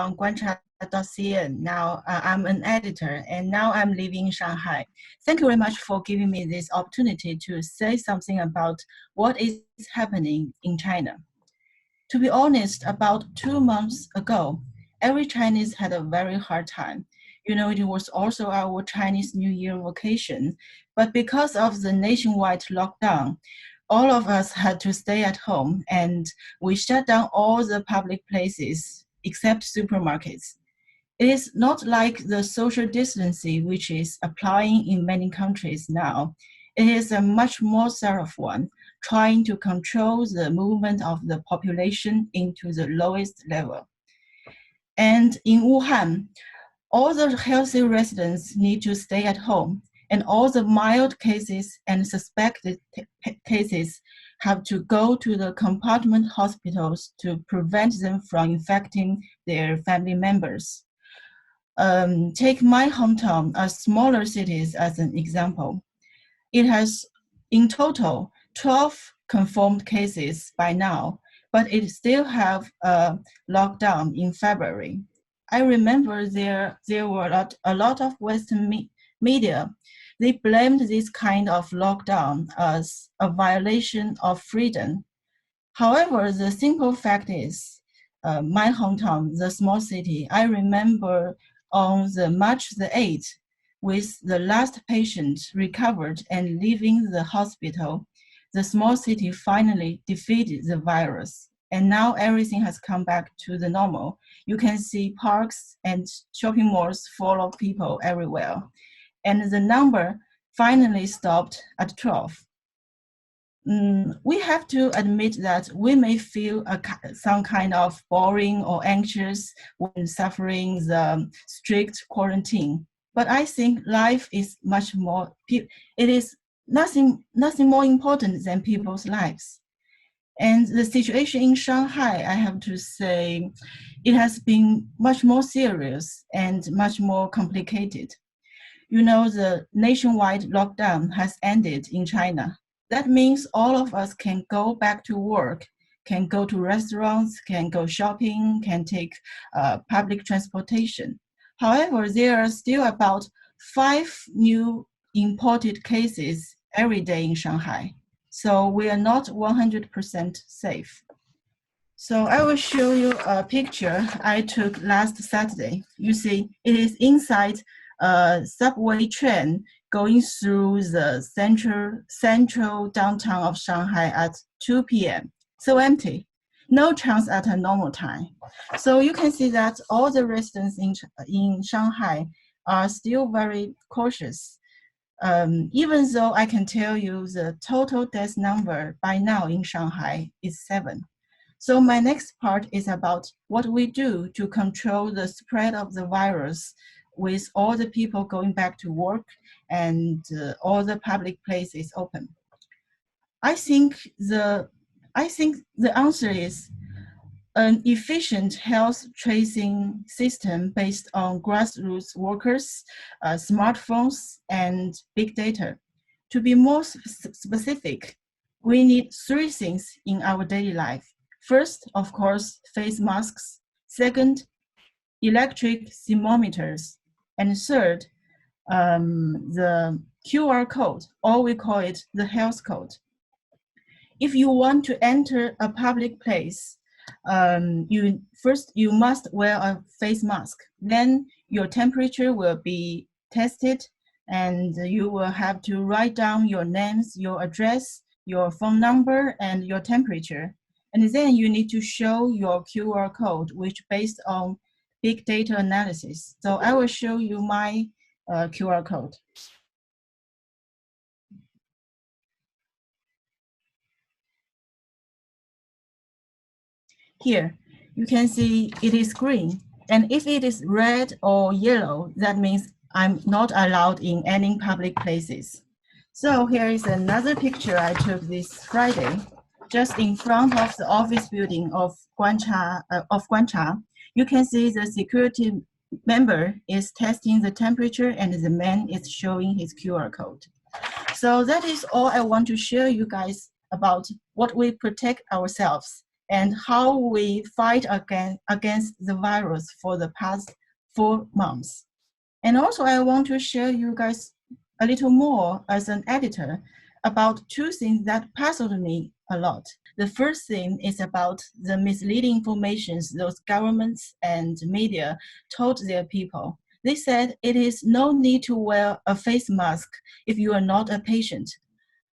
Guancha.cn. Now I'm an editor, and now I'm living in Shanghai. Thank you very much for giving me this opportunity to say something about what is happening in China. To be honest, about 2 months ago, every Chinese had a very hard time. You know, it was also our Chinese New Year vacation, but because of the nationwide lockdown, all of us had to stay at home, and we shut down all the public places except supermarkets. It is not like the social distancing which is applying in many countries now. It is a much more thorough one, trying to control the movement of the population into the lowest level. And in Wuhan, all the healthy residents need to stay at home, and all the mild cases and suspected cases have to go to the compartment hospitals to prevent them from infecting their family members. Take my hometown, a smaller city, as an example. It has, in total, 12 confirmed cases by now, but it still have a lockdown in February. I remember there were a lot of Western media. They blamed this kind of lockdown as a violation of freedom. However, the simple fact is, my hometown, the small city, I remember on the March the 8th, with the last patient recovered and leaving the hospital, the small city finally defeated the virus. And now everything has come back to the normal. You can see parks and shopping malls full of people everywhere. And the number finally stopped at 12. We have to admit that we may feel some kind of boring or anxious when suffering the strict quarantine. But I think life is much more, it is nothing more important than people's lives. And the situation in Shanghai, I have to say, it has been much more serious and much more complicated. You know, the nationwide lockdown has ended in China. That means all of us can go back to work, can go to restaurants, can go shopping, can take public transportation. However, there are still about 5 new imported cases every day in Shanghai. So we are not 100% safe. So I will show you a picture I took last Saturday. You see, it is inside a subway train going through the central downtown of Shanghai at 2 p.m. So empty, no chance at a normal time. So you can see that all the residents in Shanghai are still very cautious. Even though I can tell you the total death number by now in Shanghai is 7. So my next part is about what we do to control the spread of the virus with all the people going back to work and all the public places open. I think the answer is an efficient health tracing system based on grassroots workers, smartphones, and big data. To be more specific, we need 3 things in our daily life. First, of course, face masks. Second, electric thermometers. And third, the QR code, or we call it the health code. If you want to enter a public place, you must wear a face mask. Then your temperature will be tested, and you will have to write down your names, your address, your phone number, and your temperature. And then you need to show your QR code, which based on big data analysis. So I will show you my QR code. Here, you can see it is green. And if it is red or yellow, that means I'm not allowed in any public places. So here is another picture I took this Friday, just in front of the office building of Guancha. You can see the security member is testing the temperature and the man is showing his QR code. So that is all I want to share you guys about what we protect ourselves and how we fight against the virus for the past 4 months. And also I want to share you guys a little more as an editor about two things that puzzled me a lot. The first thing is about the misleading informations those governments and media told their people. They said it is no need to wear a face mask if you are not a patient.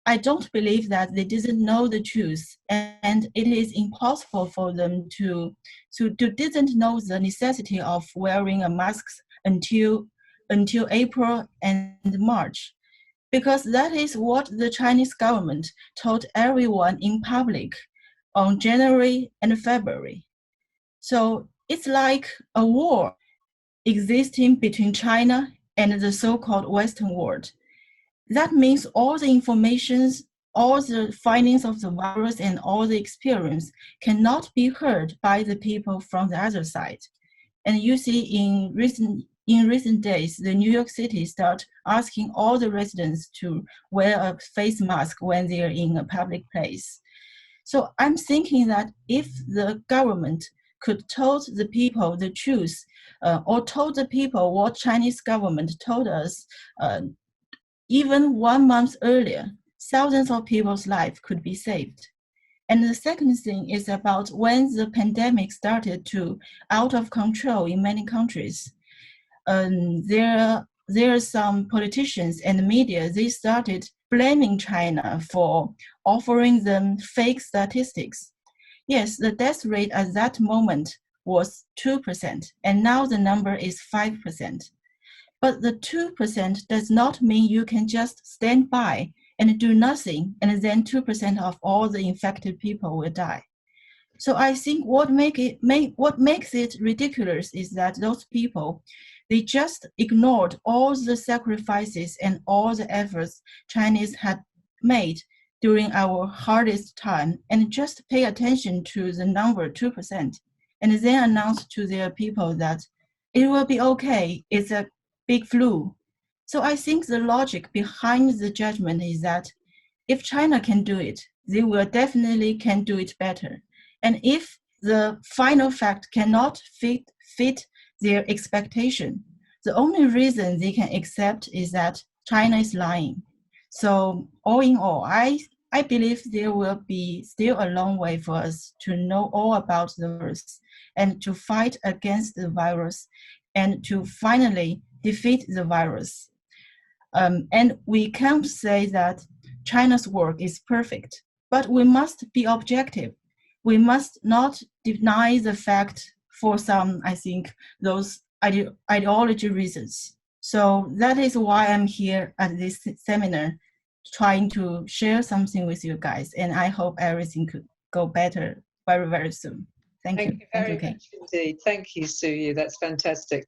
I don't believe that they didn't know the truth, and it is impossible for them to didn't know the necessity of wearing a mask until April and March, because that is what the Chinese government told everyone in public on January and February. So it's like a war existing between China and the so-called Western world. That means all the informations, all the findings of the virus and all the experience cannot be heard by the people from the other side. And you see in recent days, the New York City start asking all the residents to wear a face mask when they're in a public place. So I'm thinking that if the government could told the people the truth, or told the people what Chinese government told us, even 1 month earlier, thousands of people's lives could be saved. And the second thing is about when the pandemic started to out of control in many countries. There are some politicians and media, they started blaming China for offering them fake statistics. Yes, the death rate at that moment was 2%, and now the number is 5%. But the 2% does not mean you can just stand by and do nothing, and then 2% of all the infected people will die. So I think what makes it ridiculous is that those people, they just ignored all the sacrifices and all the efforts Chinese had made during our hardest time, and just pay attention to the number 2%, and then announce to their people that it will be okay, it's a big flu. So I think the logic behind the judgment is that if China can do it, they will definitely can do it better. And if the final fact cannot fit their expectation, the only reason they can accept is that China is lying. So all in all, I believe there will be still a long way for us to know all about the virus and to fight against the virus and to finally defeat the virus. And we can't say that China's work is perfect, but we must be objective. We must not deny the fact for some, I think, those ideology reasons. So that is why I'm here at this seminar, trying to share something with you guys. And I hope everything could go better very, very soon. Thank you. Thank you very much indeed. Thank you, Suyue. That's fantastic.